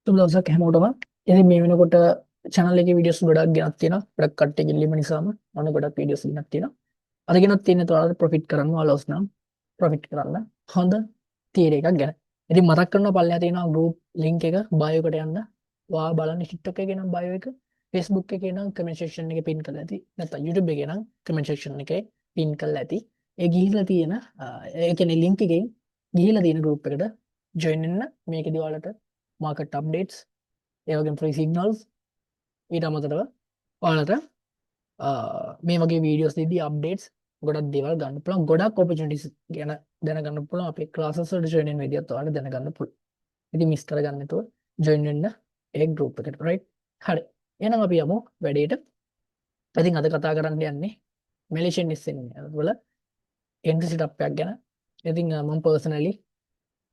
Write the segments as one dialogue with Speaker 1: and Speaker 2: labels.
Speaker 1: සුබ දවසක් හැමෝටම. ඉතින් මේ වෙනකොට channel එකේ videos ගොඩක් ගෙනත් තියෙනවා. ගොඩක් කට්ටිය ඉල්ලීම නිසාම ඔන්න ගොඩක් videos ගෙනත් තියෙනවා. අද ගෙනත් තියෙන තුවාලට profit කරන්න ඔයාලා නම් profit කරන්න හොඳ theory එකක් ගැන. ඉතින් මතක් කරනවා පල්ලෙහා තියෙනවා group link එක bio එකට යන්න. ඔයා බලන්න TikTok එකේ නම් bio එක, Facebook එකේ නම් comment section එකේ pin කරලා ඇති. නැත්නම් YouTube එකේ නම් comment section එකේ pin කරලා ඇති. ඒ ගිහිල්ලා තියෙන ඒ කියන්නේ link එකෙන් ගිහිල්ලා තියෙන group එකට join වෙන්න. මේකේදී ඔයාලට market updates, ඒ වගේම free signals, ඊට අමතරව ඔයාලට මේ වගේ videos දෙදී updates ගොඩක් දේවල් ගන්න පුළුවන්. ගොඩක් opportunities ගැන දැනගන්න පුළුවන්. අපේ classes වලට join වෙන විදිහත් ඔයාලට දැනගන්න පුළුවන්. ඉතින් miss කරගන්න නැතුව join වෙන්න ඒ group එකට, right? හරි. එහෙනම් අපි යමු වැඩේට. ඉතින් අද කතා කරන්න යන්නේ Malaysian SNE වල entry setup එකක් ගැන. ඉතින් මම personally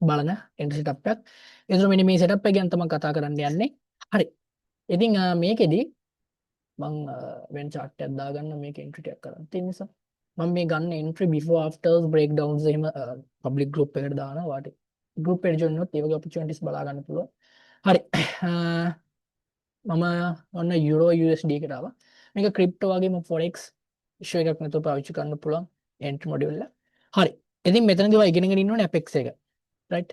Speaker 1: බලන entry setup එකක්. ඒතර මෙන්න මේ setup එක ගැන තමයි කතා කරන්න යන්නේ. හරි. ඉතින් මේකෙදි මම වෙන chart එකක් දාගන්න මේක entry ටැග් කරන් තියෙන නිසා මම මේ ගන්න entry before afters breakdowns එහෙම public group එකට දානවා. වාට group එකට join වුණොත් ඒ වගේ opportunities බලා ගන්න පුළුවන්. හරි. මම ඔන්න euro USD එකට ආවා. මේක crypto වගේම forex issue එකක් නැතුව පාවිච්චි කරන්න පුළුවන් entry module එක. හරි. ඉතින් මෙතනදී ඔයා ඉගෙනගෙන ඉන්න ඕනේ Apex එක. right?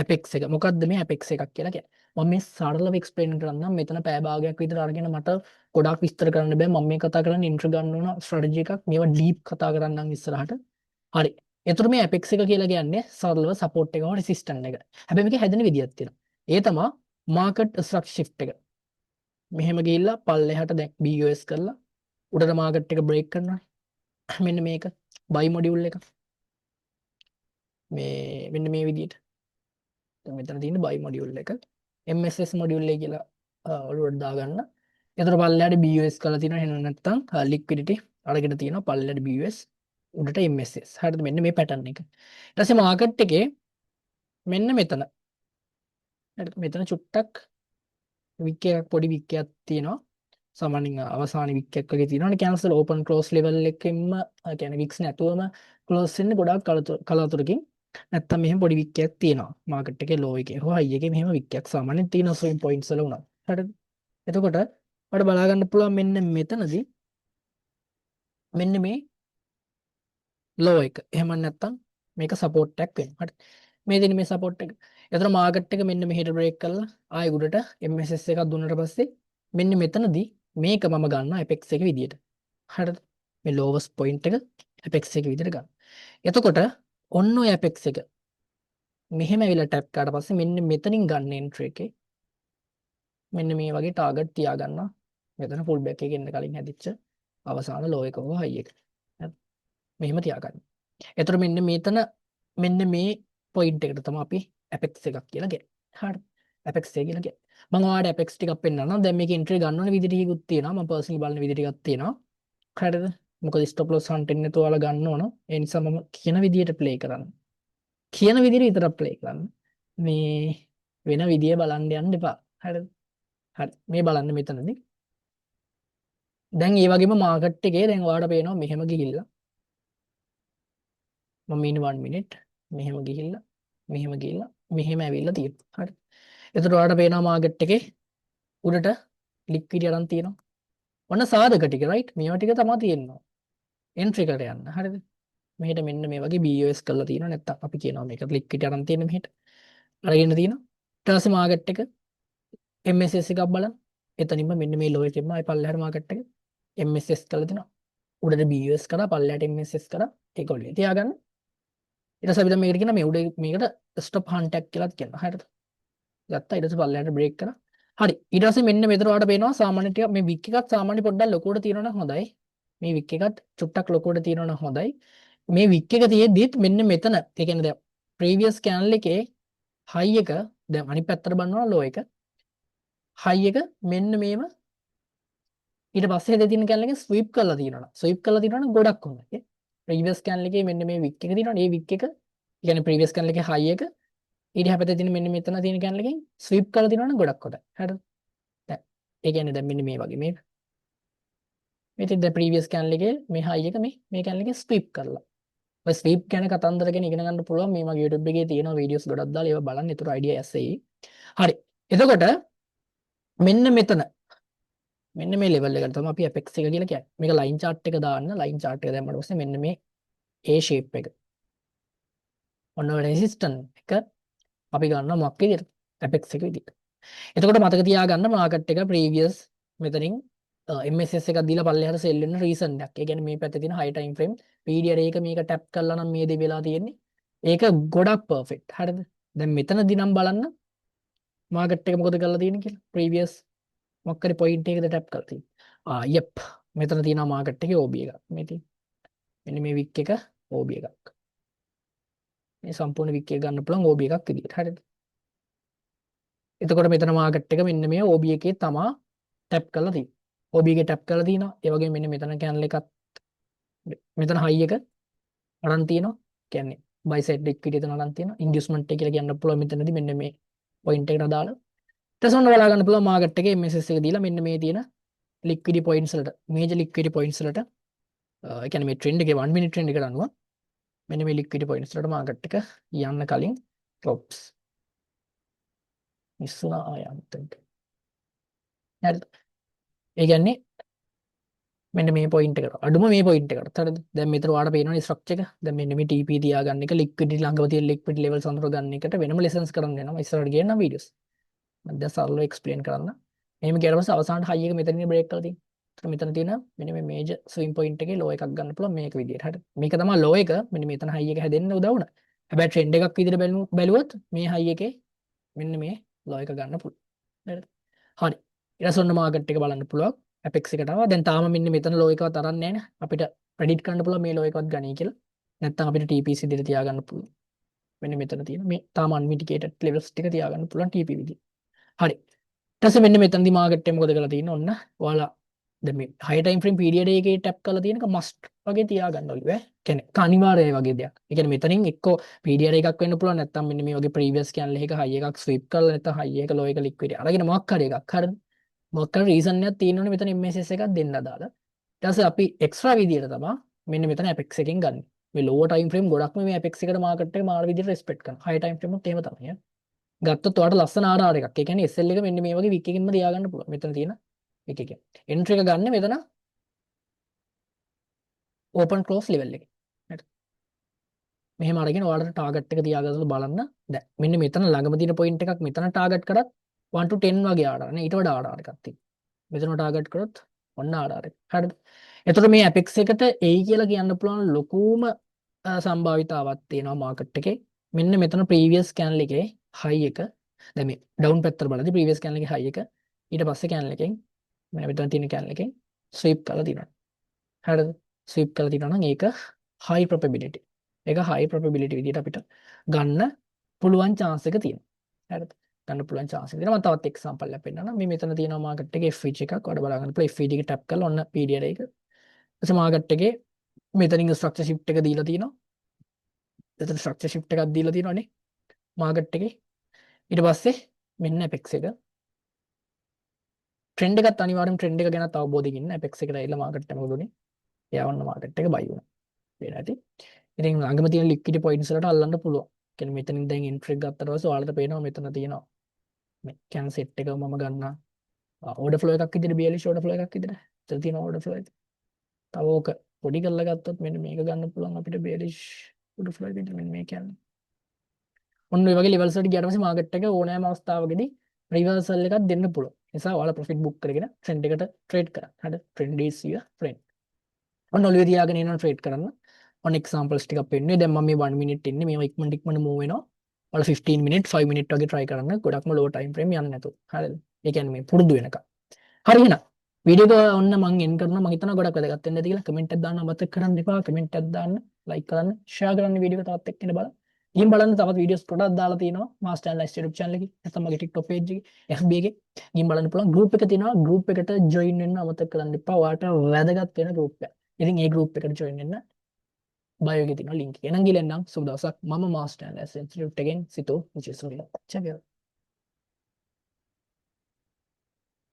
Speaker 1: Apex එක. මොකක්ද මේ Apex එකක් කියලා කියන්නේ? මම මේ සරලව explain කරන්නම්. මෙතන පැය භාගයක් විතර අරගෙන මට ගොඩාක් විස්තර කරන්න බෑ. මම මේ කතා කරන්නේ intro ගන්න ඕන strategy එකක්. මේවා deep කතා කරන්නම් ඉස්සරහට. හරි. එතකොට මේ Apex එක කියලා කියන්නේ සරලව support එක හෝ resistance එක. හැබැයි මේක හැදෙන විදියක් තියෙනවා. ඒ තමයි market structure shift එක. මෙහෙම ගිහිල්ලා පල්ලෙහාට දැන් BOS කරලා උඩට market එක break කරනවා. මෙන්න මේක buy module එක. මෙන්න මේ විදියට. මෙතන තියෙන buy module එක MSS module එක කියලා ඔලුවට දාගන්න. එතකොට පල්ලෙහාට BOS කරලා තියෙනවා. එහෙනම් නැත්තම් liquidity අරගෙන තියෙනවා පල්ලෙහාට BOS උඩට MSS. හරිද? මෙන්න මේ pattern එක. ඊට පස්සේ market එකේ මෙන්න මෙතන. හරිද? මෙතන චුට්ටක් wick එකක් පොඩි wick එකක් තියෙනවා. සාමාන්‍යයෙන් අවසාන wick එකක් වගේ තියෙනවා. cancel open close level එකෙන්ම කියන්නේ wicks නැතුවම close වෙන්න ගොඩාක් කලාතුරකින් නැත්තම් මෙහෙම පොඩි wick එකක් තියෙනවා. market එකේ low එකේ හෝ high එකේ මෙහෙම wick එකක් සාමාන්‍යයෙන් තියෙනවා swing points වල උනා. හරිද? එතකොට ඔයාලට බලා ගන්න පුළුවන් මෙන්න මෙතනදී මෙන්න මේ low එක. එහෙම නැත්තම් මේක support එකක් වෙනවා. හරි. මේ දෙන මේ support එක. එතකොට market එක මෙන්න මෙහෙට break කරලා ආයෙ උඩට MSS එකක් දුන්නට පස්සේ මෙන්න මෙතනදී මේක මම ගන්නවා Apex එක විදියට. හරිද? මේ lowest point එක Apex එක විදියට ගන්න. එතකොට ඔන්න ඔය Apex එක මෙහෙම ඇවිල්ලා ටැප් කරාට පස්සේ මෙන්න මෙතනින් ගන්න entry එකේ මෙන්න මේ වගේ target තියාගන්නවා. මෙතන full back එකේ එන්න කලින් හැදිච්ච අවසාන low එක හෝ high එක. හරි. මෙහෙම තියාගන්න. එතකොට මෙන්න මේ point එකට තමයි අපි Apex එකක් කියලා කියන්නේ. හරි. Apex එක කියලා කියන්නේ. මම ඔයාලට Apex ටිකක් පෙන්නන්නම්. දැන් මේකේ entry ගන්න ඕන විදිහ ටිකකුත් තියෙනවා. මම personally බලන විදිහ ටිකක් තියෙනවා. හරිද? මොකද stop loss hunting නැතුව ඔයාලා ගන්න ඕන. ඒ නිසා මම කියන විදිහට play කරන්න. කියන විදිහට විතරක් play කරන්න. මේ වෙන විදිය බලන්න යන්න එපා. හරිද? හරි. මේ බලන්න මෙතනදී. දැන් ඒ වගේම market එකේ දැන් ඔයාලට පේනවා මෙහෙම ගිහිල්ලා. මම ඉන්නේ 1 minute. මෙහෙම ගිහිල්ලා මෙහෙම ඇවිල්ලා තියෙනවා. හරි. එතකොට ඔයාලට පේනවා market එකේ උඩට liquidity අරන් තියෙනවා. ඔන්න සාධක ටික right මේවා ටික තමයි තියෙනවා entry එකට යන්න හරිද මෙහෙට මෙන්න මේ වගේ BOS කරලා තියෙනවා නැත්තම් අපි කියනවා මේක liquidity අරන් තියෙන මෙහෙට අරගෙන තියෙනවා ඊට පස්සේ market එක MSS එකක් බලන්න එතනින්ම මෙන්න මේ low එකෙන්ම ආයි පල්ලෙහාට market එක MSS කරලා තිනවා උඩට BOS කරා පල්ලෙහාට MSS කරා ඒක ඔල්ලේ තියාගන්න ඊට පස්සේ අපි දැන් මේකට කියන මේ උඩ මේකට stop hunt එකක් කියලා කියනවා හරිද ගත්තා ඊට පස්සේ පල්ලෙහාට break කරා හරි ඊට පස්සේ මෙන්න මෙතන ඔයාලට පේනවා සාමාන්‍ය ටික මේ wick එකත් සාමාන්‍ය පොඩ්ඩක් ලොකුවට තියෙනවා නම් හොඳයි මේ wick එකත් චුට්ටක් ලොකුවට තියෙනවා නම් හොඳයි මේ wick එක තියෙද්දිත් මෙන්න මෙතන ඒ කියන්නේ දැන් previous candle එකේ high එක දැන් අනිත් පැත්තට බලනවා low එක high එක මෙන්න මේව ඊට පස්සේ හෙද තියෙන candle එකෙන් sweep කරලා තියෙනවා නම් ගොඩක් හොඳයි previous candle එකේ මෙන්න මේ wick එක තියෙනවා මේ wick එක කියන්නේ previous candle එකේ high එක ඊට හැපැත්තේ තියෙන මෙන්න මෙතන තියෙන candle එකෙන් sweep කරලා තියෙනවා නම් ගොඩක් හොඳයි හරිද දැන් ඒ කියන්නේ දැන් මෙන්න මේ වගේ මේක මේක දැන් previous candle එකේ මේ high එක මේ candle එකෙන් sweep කරලා ඔය sweep ගැන කතන්දර ගැන ඉගෙන ගන්න පුළුවන් මේ මගේ YouTube එකේ තියෙන videos ගොඩක් දාලා ඒවා බලන්න ඒතර idea ඇසෙයි හරි එතකොට මෙන්න මෙතන මෙන්න මේ ලෙවල් එකට තමයි අපි apex එක කියලා කියන්නේ. මේක line chart එක දාන්න line chart එක දැම්මම පස්සේ මෙන්න මේ A shape එක. ඔන්න ඔය resistance එක අපි ගන්නවා මොකක් විදියට? apex එක විදියට. එතකොට මතක තියාගන්න මාකට් එක previous මෙතනින් MSS එකක් දීලා පල්ලෙහාට sell වෙන reason එකක්. ඒ කියන්නේ මේ පැත්තේ තියෙන high time frame period එක මේක tap කළා නම් මේ දේ වෙලා තියෙන්නේ. ඒක ගොඩක් perfect. හරිද? දැන් මෙතනදී නම් බලන්න මාකට් එක මොකද කරලා තියෙන්නේ කියලා. previous මොකක් හරි point එකකද tap කරලා තියෙන්නේ. yep. මෙතන තියෙනවා මාකට් එකේ OB එකක්. මේ තියෙන. මෙන්න මේ wick එක OB එකක්. මේ සම්පූර්ණ wick එක ගන්න පුළුවන් OB එකක් විදියට. හරිද? එතකොට මෙතන මාකට් එක මෙන්න මේ OB එකේ තමා ටැප් කරලා තියෙන්නේ. OB එකේ ටැප් කරලා තියෙනවා. ඒ වගේම මෙන්න මෙතන කැන්ඩල් එකක් මෙතන හයි එක අරන් තියෙනවා. කියන්නේ buy side liquidity එතන අරන් තියෙනවා. inducement එක කියලා කියන්න පුළුවන් මෙතනදී මෙන්න මේ point එකට දාලා. ඊට පස්සේ ඔන්න බලා ගන්න පුළුවන් මාකට් එකේ MSS එක දීලා මෙන්න මේ තියෙන liquidity points වලට major liquidity points වලට ඒ කියන්නේ මේ trend එකේ 1 minute trend එකට අනුව මෙන්න මේ liquidity points වලට මාකට් එක යන්න කලින් stops මිස්සුනා ආයන්තෙන්ට. හරිද? ඒ කියන්නේ මෙන්න මේ පොයින්ට් එකට අඩුම මේ පොයින්ට් එකට. හරිද? දැන් මෙතන ඔයාලට පේනවනේ ස්ට්‍රක්චර් එක. දැන් මෙන්න මේ TP තියාගන්න එක liquidity ළඟම තියෙන liquidity levels අඳුර ගන්න එකට වෙනම lessons කරන්න වෙනවා. ඉස්සරහට ගියනම් videos. මම දැන් සරලව explain කරන්න. මෙහෙම ගියාට පස්සේ අවසානට high එක මෙතනින් break කරලා තියෙනවා. ඒතර මෙතන තියෙන මෙන්න මේ major swing point එකේ low එකක් ගන්න පුළුවන් මේක විදියට. හරිද? මේක තමයි low එක. මෙන්න මෙතන high එක හැදෙන්න උදව් වුණා. හැබැයි trend එකක් විදියට බැලුවොත් මේ high එකේ මෙන්න මේ low එක ගන්න පුළුවන්. හරිද? හරි. ඊට පස්සේ ඔන්න මාකට් එක බලන්න පුළුවන්. Apex එකට ආවා. දැන් තාම මෙන්න මෙතන low එකවත් අරන් නැහැ නේ. අපිට predict කරන්න පුළුවන් මේ low එකවත් ගණී කියලා. නැත්නම් අපිට TPC විදිහට තියාගන්න පුළුවන්. මෙන්න මෙතන තියෙන මේ තාම unmitigated levels ටික තියාගන්න පුළුවන් TP විදිහට. හරි. ඊට පස්සේ මෙන්න මෙතනදී මාකට් එක මොකද කරලා තියෙන්නේ? ඔන්න ඔයාලා දැන් මේ high time frame period එකේ tap කරලා තියෙනක must වගේ තියාගන්න ඕනේ. කියන්නේ අනිවාර්යයි වගේ දෙයක්. ඒ කියන්නේ මෙතනින් එක්කෝ period එකක් වෙන්න පුළුවන් නැත්නම් මෙන්න මේ වගේ previous candle එකක high එකක් sweep කරලා නැත්නම් high එක low එක liquidity අරගෙන මොකක් හරි එකක්. හරිද? මොකක් හරි reason එකක් තියෙනවනේ මෙතන MSS එකක් දෙන්න දාලා. ඊට පස්සේ අපි extra විදියට තමයි මෙන්න මෙතන Apex එකෙන් ගන්න. මේ lower time frame ගොඩක්ම මේ Apex එකට market එක මාර විදියට respect කරනවා. high time frame උත් එහෙම තමයි. ගත්තොත් ඔයාලට ලස්සන RR එකක්. ඒ කියන්නේ SL එක මෙන්න මේ වගේ wick එකකින්ම තියාගන්න පුළුවන්. මෙතන තියෙන wick එකෙන්. entry එක ගන්න මෙතන open close level එකේ. හරි. මෙහෙම අරගෙන ඔයාලට target එක තියාගන්න බලන්න. දැන් මෙන්න මෙතන ළඟම තියෙන point එකක් මෙතන target කරත් 1 to 10 වගේ RR නේ. ඊට වඩා RR එකක් තියෙනවා. මෙතන target කරොත් ඔන්න RR එක. හරිද? එතකොට මේ Apex එකට එයි කියලා කියන්න පුළුවන් ලොකුම සම්භාවිතාවක් තියෙනවා මාකට් එකේ. මෙන්න මෙතන previous candle එකේ high එක දැන් මේ down පැත්තට බලද්දී previous candle එකේ high එක ඊට පස්සේ candle එකෙන් මෙන්න මෙතන තියෙන candle එකෙන් sweep කරලා තියෙනවා. හරිද? sweep කරලා තියෙනවා නම් ඒක high probability. ඒක high probability විදිහට අපිට ගන්න පුළුවන් chance එක තියෙනවා. හරිද? ගන්න පුළුවන් chance එක තියෙනවා. මම තවත් example එකක් පෙන්නන්නම්. මේ මෙතන තියෙනවා market එකේ FVG එකක්. ඔයාලා බලා ගන්න පුළුවන් FVG එක tap කරලා ඔන්න period එක. ඊට market එකේ මෙතනින් structure shift එක දීලා තියෙනවා. එතන structure shift එකක් දීලා තියෙනවානේ market එකේ. ඊට පස්සේ මෙන්න Apex එක trend එකත් අනිවාර්යයෙන්ම trend එක ගැන අවබෝධයෙන් ඉන්න Apex එකට ඇවිල්ලා market එක මොකද උනේ? යවන්න market එක buy වුණා. වෙන ඇති. ඉතින් ළඟම තියෙන liquidity points වලට අල්ලන්න පුළුවන්. කියන්නේ මෙතනින් දැන් entry එක ගත්තට පස්සේ ඔයාලට පේනවා මෙතන තියෙනවා. මේ can set එක මම ගන්නවා. order flow එකක් විදිහට bearish order flow එකක් විදිහට. එතන තියෙන order flow එක. තව ඕක පොඩි කරලා ගත්තොත් මෙන්න මේක ගන්න පුළුවන් අපිට bearish order flow එකකින් මෙන්න මේ කියන්නේ. ඔන්න ඔය වගේ levels වලට ගියාට පස්සේ market එක ඕනෑම අවස්ථාවකදී reversal එකක් දෙන්න පුළුවන්. ඒ නිසා ඔයාලා profit book කරගෙන trend එකට trade කරන්න. හරිද? trend is your friend. ඔන්න ඔළුවේ තියාගෙන ඉන්න trade කරන්න. ඔන්න examples ටිකක් පෙන්නුවේ. දැන් මම මේ 1 minute ඉන්නේ. මේවා ඉක්මනට move වෙනවා. ඔයාලා 15 minute 5 minute වගේ try කරන්න. ගොඩක්ම low time frame යන්නේ නැතුව. හරිද? ඒ කියන්නේ මේ පුරුදු වෙනකම්. හරි එහෙනම් වීඩියෝ එක ඔන්න මම එන් කරනවා. මම හිතනවා ගොඩක් වැදගත් වෙන්න ඇති කියලා. කමෙන්ට් එකක් දාන්න අමතක කරන්න එපා. කමෙන්ට් එකක් දාන්න, like කරන්න, share කරන්න වීඩියෝ එක තවත් එක්කෙනෙක් බලන්න. ගිහින් බලන්න තවත් වීඩියෝස් ගොඩක් දාලා තියෙනවා මාස්ටර් ඇනලයිස්ට් YouTube channel එකේ. නැත්නම් මගේ TikTok page එකේ, FB එකේ. ගිහින් බලන්න පුළුවන්. group එක තියෙනවා. group එකට join වෙන්න අමතක කරන්න එපා. ඔයාලට වැදගත් වෙන group එක. ඉතින් ඒ group එකට join වෙන්න bio එකේ තියෙනවා link එක. එහෙනම් ගිලෙන්නම් සුබ දවසක්. මම මාස්ටර් ඇනලයිස්ට් Institute එකෙන් සිතෝ විජේසුරිය. චාබියෝ.